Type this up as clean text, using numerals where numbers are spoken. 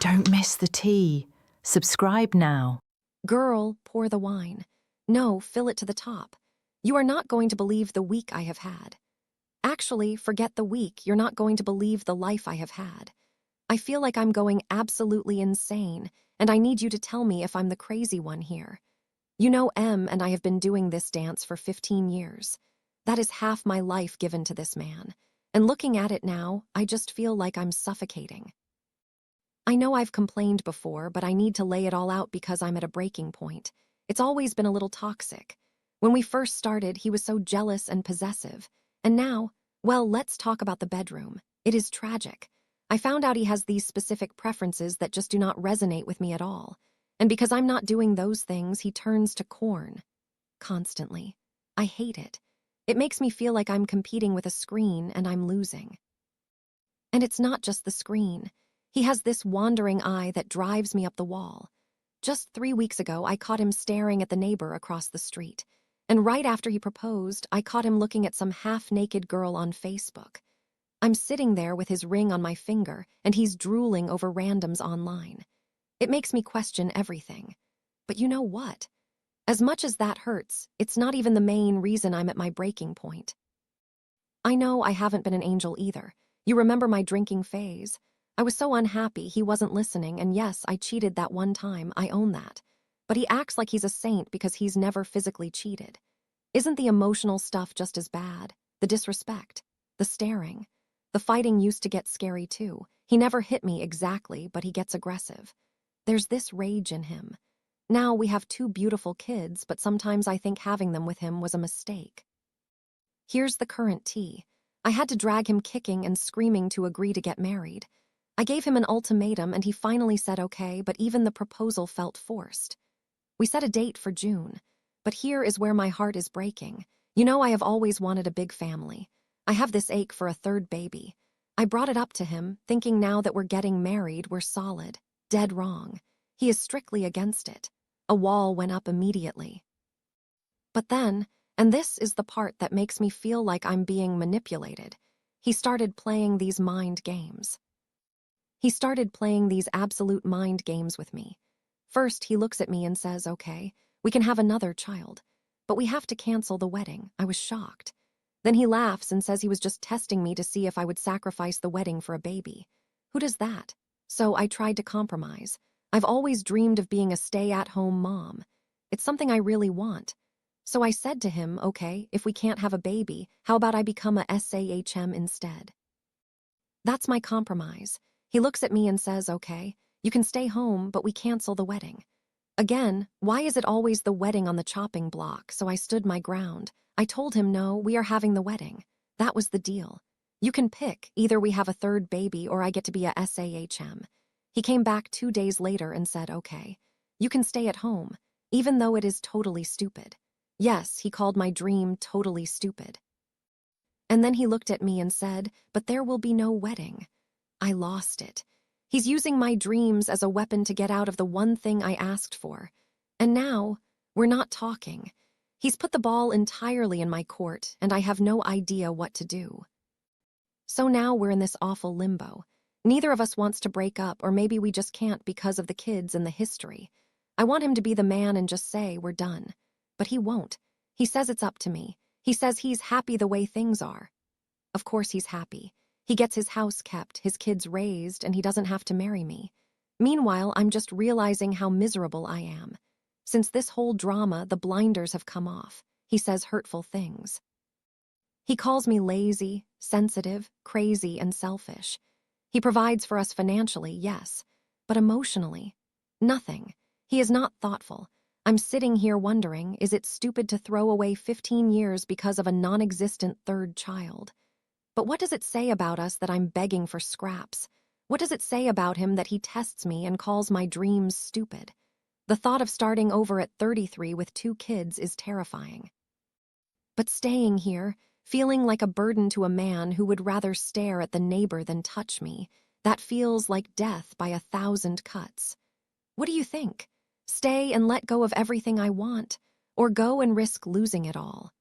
Don't miss the tea. Subscribe now. Girl, pour the wine. No, fill it to the top. You are not going to believe the week I have had. Actually, forget the week. You're not going to believe the life I have had. I feel like I'm going absolutely insane, and I need you to tell me if I'm the crazy one here. You know, Em and I have been doing this dance for 15 years. That is half my life given to this man. And looking at it now, I just feel like I'm suffocating. I know I've complained before, but I need to lay it all out because I'm at a breaking point. It's always been a little toxic. When we first started, he was so jealous and possessive. And now, well, let's talk about the bedroom. It is tragic. I found out he has these specific preferences that just do not resonate with me at all. And because I'm not doing those things, he turns to corn. Constantly. I hate it. It makes me feel like I'm competing with a screen and I'm losing. And it's not just the screen. He has this wandering eye that drives me up the wall. Just 3 weeks ago, I caught him staring at the neighbor across the street. And right after he proposed, I caught him looking at some half-naked girl on Facebook. I'm sitting there with his ring on my finger, and he's drooling over randoms online. It makes me question everything. But you know what? As much as that hurts, it's not even the main reason I'm at my breaking point. I know I haven't been an angel either. You remember my drinking phase. I was so unhappy he wasn't listening, and yes, I cheated that one time, I own that. But he acts like he's a saint because he's never physically cheated. Isn't the emotional stuff just as bad? The disrespect, the staring. The fighting used to get scary too. He never hit me exactly, but he gets aggressive. There's this rage in him. Now we have 2 beautiful kids, but sometimes I think having them with him was a mistake. Here's the current tea. I had to drag him kicking and screaming to agree to get married. I gave him an ultimatum and he finally said okay, but even the proposal felt forced. We set a date for June, but here is where my heart is breaking. You know, I have always wanted a big family. I have this ache for a 3rd baby. I brought it up to him, thinking now that we're getting married, we're solid. Dead wrong. He is strictly against it. A wall went up immediately. But then, and this is the part that makes me feel like I'm being manipulated, he started playing these mind games. He started playing these absolute mind games with me. First, he looks at me and says, okay, we can have another child, but we have to cancel the wedding. I was shocked. Then he laughs and says he was just testing me to see if I would sacrifice the wedding for a baby. Who does that? So I tried to compromise. I've always dreamed of being a stay-at-home mom. It's something I really want. So I said to him, okay, if we can't have a baby, how about I become a SAHM instead? That's my compromise. He looks at me and says, okay, you can stay home, but we cancel the wedding. Again, why is it always the wedding on the chopping block? So I stood my ground. I told him, no, we are having the wedding. That was the deal. You can pick, either we have a 3rd baby or I get to be a SAHM. He came back 2 days later and said, okay, you can stay at home, even though it is totally stupid. Yes, he called my dream totally stupid. And then he looked at me and said, but there will be no wedding. I lost it. He's using my dreams as a weapon to get out of the one thing I asked for. And now, we're not talking. He's put the ball entirely in my court, and I have no idea what to do. So now we're in this awful limbo. Neither of us wants to break up, or maybe we just can't because of the kids and the history. I want him to be the man and just say, we're done. But he won't. He says it's up to me. He says he's happy the way things are. Of course he's happy. He gets his house kept, his kids raised, and he doesn't have to marry me. Meanwhile, I'm just realizing how miserable I am. Since this whole drama, the blinders have come off. He says hurtful things. He calls me lazy, sensitive, crazy, and selfish. He provides for us financially, yes, but emotionally, nothing. He is not thoughtful. I'm sitting here wondering, is it stupid to throw away 15 years because of a non-existent 3rd child? But what does it say about us that I'm begging for scraps? What does it say about him that he tests me and calls my dreams stupid? The thought of starting over at 33 with 2 kids is terrifying. But staying here, feeling like a burden to a man who would rather stare at the neighbor than touch me, that feels like death by 1,000 cuts. What do you think? Stay and let go of everything I want, or go and risk losing it all?